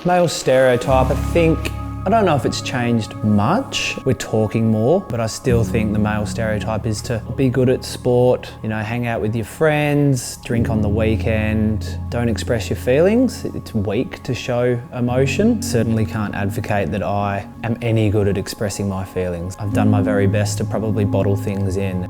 Male stereotype, I don't know if it's changed much. We're talking more, but I still think the male stereotype is to be good at sport, hang out with your friends, drink on the weekend, don't express your feelings. It's weak to show emotion. Certainly can't advocate that I am any good at expressing my feelings. I've done my very best to probably bottle things in.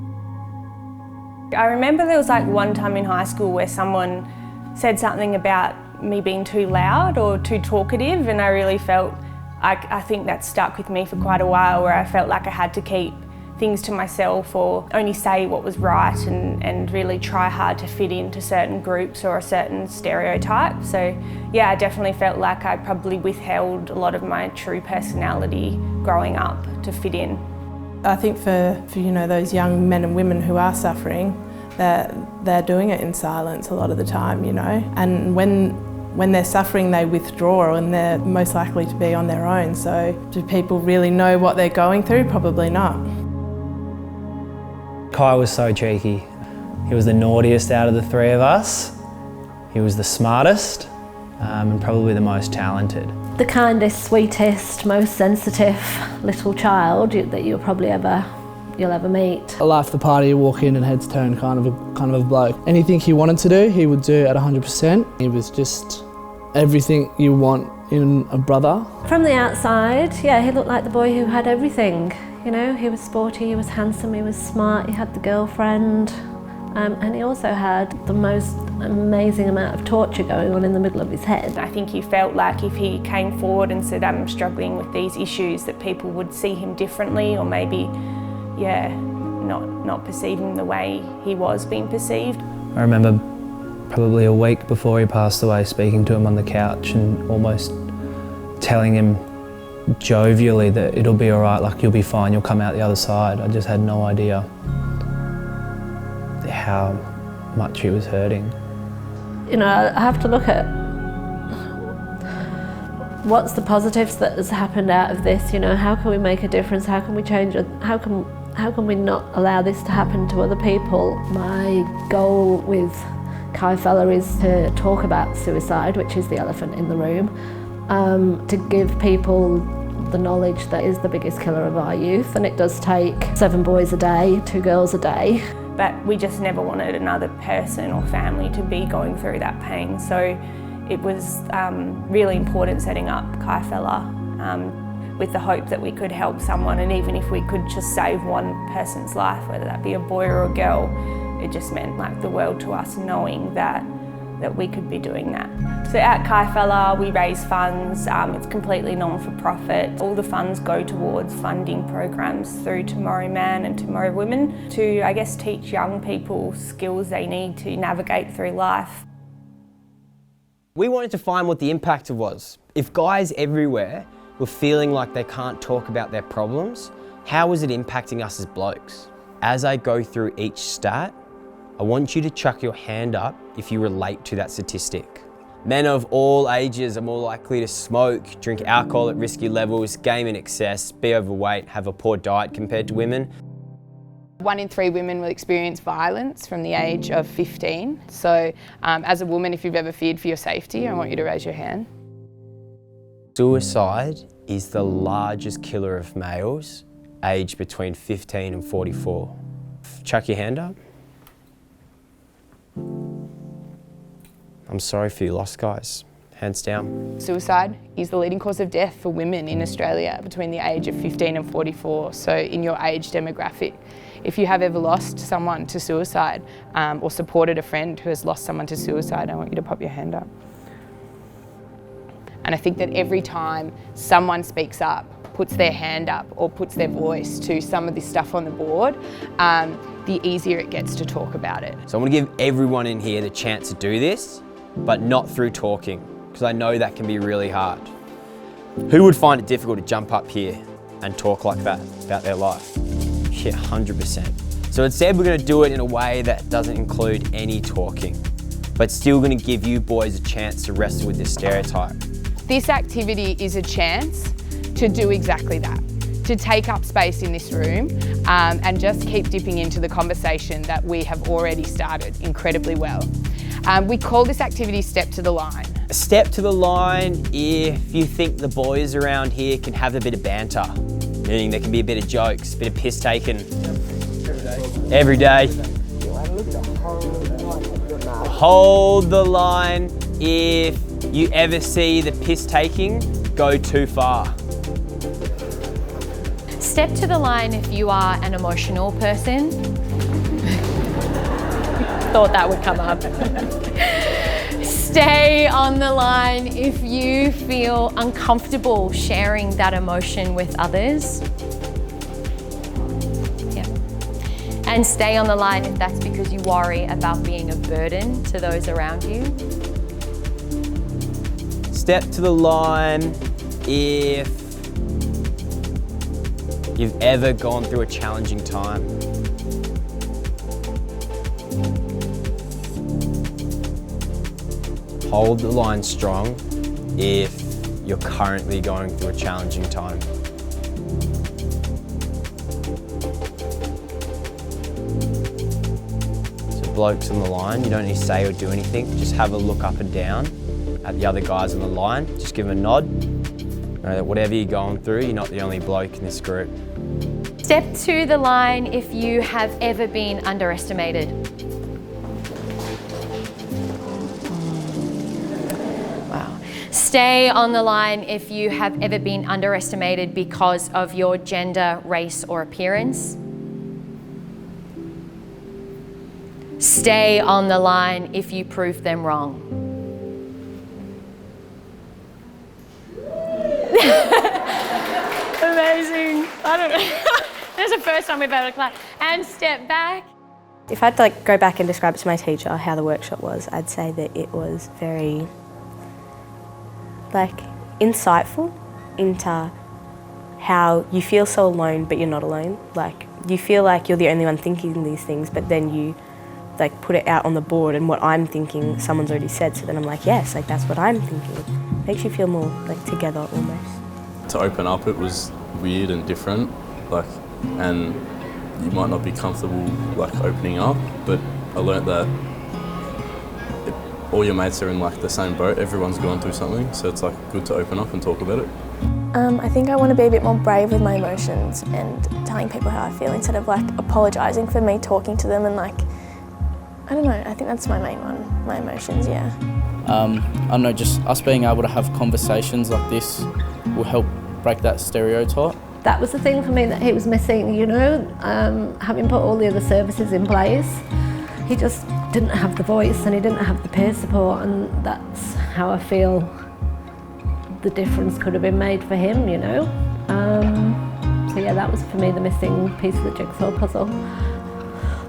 I remember there was one time in high school where someone said something about me being too loud or too talkative, and I really felt, I think that stuck with me for quite a while, where I felt like I had to keep things to myself or only say what was right and really try hard to fit into certain groups or a certain stereotype. So yeah, I definitely felt like I probably withheld a lot of my true personality growing up to fit in. I think for those young men and women who are suffering, they're doing it in silence a lot of the time, and when they're suffering, they withdraw and they're most likely to be on their own. So do people really know what they're going through? Probably not. Kai was so cheeky. He was the naughtiest out of the three of us. He was the smartest and probably the most talented. The kindest, sweetest, most sensitive little child that you'll ever meet. A life of the party, walk in and heads turn kind of a bloke. Anything he wanted to do, he would do at 100%. He was just everything you want in a brother. From the outside, yeah, he looked like the boy who had everything. He was sporty, he was handsome, he was smart, he had the girlfriend, and he also had the most amazing amount of torture going on in the middle of his head. I think he felt like if he came forward and said, I'm struggling with these issues, that people would see him differently, or maybe not perceive him the way he was being perceived. I remember probably a week before he passed away speaking to him on the couch and almost telling him jovially that it'll be all right, you'll be fine, you'll come out the other side. I just had no idea how much he was hurting. I have to look at what's the positives that has happened out of this. How can we make a difference? How can we change it? How can we not allow this to happen to other people? My goal with Kai Fella is to talk about suicide, which is the elephant in the room, to give people the knowledge that is the biggest killer of our youth, and it does take 7 boys a day, 2 girls a day. But we just never wanted another person or family to be going through that pain. So it was really important setting up Kai Fella with the hope that we could help someone, and even if we could just save one person's life, whether that be a boy or a girl, it just meant the world to us, knowing that we could be doing that. So at Kai Fella we raise funds, it's completely non-for-profit. All the funds go towards funding programs through Tomorrow Man and Tomorrow Women to, teach young people skills they need to navigate through life. We wanted to find what the impact was. If guys everywhere were feeling like they can't talk about their problems, how was it impacting us as blokes? As I go through each stat, I want you to chuck your hand up if you relate to that statistic. Men of all ages are more likely to smoke, drink alcohol at risky levels, game in excess, be overweight, have a poor diet compared to women. 1 in 3 women will experience violence from the age of 15. So as a woman, if you've ever feared for your safety, I want you to raise your hand. Suicide is the largest killer of males aged between 15 and 44. Chuck your hand up. I'm sorry for your loss, guys. Hands down. Suicide is the leading cause of death for women in Australia between the age of 15 and 44, so in your age demographic. If you have ever lost someone to suicide or supported a friend who has lost someone to suicide, I want you to pop your hand up. And I think that every time someone speaks up, puts their hand up or puts their voice to some of this stuff on the board, the easier it gets to talk about it. So I want to give everyone in here the chance to do this, but not through talking, because I know that can be really hard. Who would find it difficult to jump up here and talk like that about their life? Yeah, 100%. So instead we're going to do it in a way that doesn't include any talking, but still going to give you boys a chance to wrestle with this stereotype. This activity is a chance to do exactly that, to take up space in this room and just keep dipping into the conversation that we have already started incredibly well. We call this activity step to the line. A step to the line if you think the boys around here can have a bit of banter, meaning there can be a bit of jokes, a bit of piss taken. Every day. Hold the line if you ever see the piss taking go too far. Step to the line if you are an emotional person. Thought that would come up. Stay on the line if you feel uncomfortable sharing that emotion with others. Yeah. And stay on the line if that's because you worry about being a burden to those around you. Step to the line if you've ever gone through a challenging time. Hold the line strong if you're currently going through a challenging time. So blokes on the line, you don't need to say or do anything, just have a look up and down at the other guys on the line, just give them a nod. Know that whatever you're going through, you're not the only bloke in this group. Step to the line if you have ever been underestimated. Wow. Stay on the line if you have ever been underestimated because of your gender, race, or appearance. Stay on the line if you prove them wrong. Amazing. I don't know. That's the first time we've had a clap. And step back. If I had to go back and describe to my teacher how the workshop was, I'd say that it was very insightful into how you feel so alone but you're not alone. You feel like you're the only one thinking these things, but then you put it out on the board and what I'm thinking someone's already said, so then I'm like, yes, that's what I'm thinking. Makes you feel more together almost. To open up, it was weird and different, and you might not be comfortable opening up, but I learnt that all your mates are in the same boat, everyone's gone through something, so it's good to open up and talk about it. I think I want to be a bit more brave with my emotions and telling people how I feel instead of apologising for me talking to them and I don't know, I think that's my main one, my emotions, yeah. I don't know, just us being able to have conversations like this will help break that stereotype. That was the thing for me that he was missing, having put all the other services in place. He just didn't have the voice and he didn't have the peer support, and that's how I feel the difference could have been made for him, So yeah, that was for me the missing piece of the jigsaw puzzle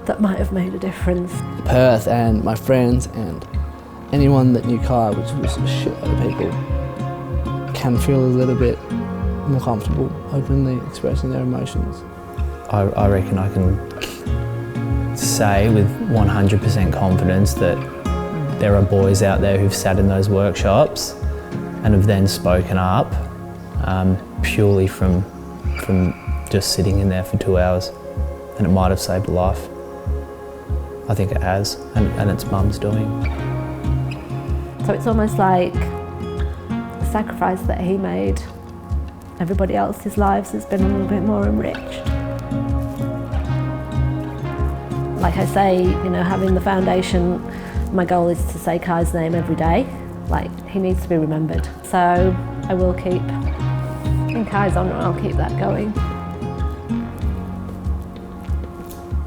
that might have made a difference. Perth and my friends and anyone that knew Kai, which was a shit load of people, can feel a little bit more comfortable openly expressing their emotions. I reckon I can say with 100% confidence that there are boys out there who've sat in those workshops and have then spoken up purely from just sitting in there for 2 hours, and it might have saved a life. I think it has, and it's mum's doing. So it's almost like the sacrifice that he made, everybody else's lives has been a little bit more enriched. Like I say, having the foundation, my goal is to say Kai's name every day. He needs to be remembered. So I will keep, in Kai's honour, I'll keep that going.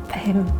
For him.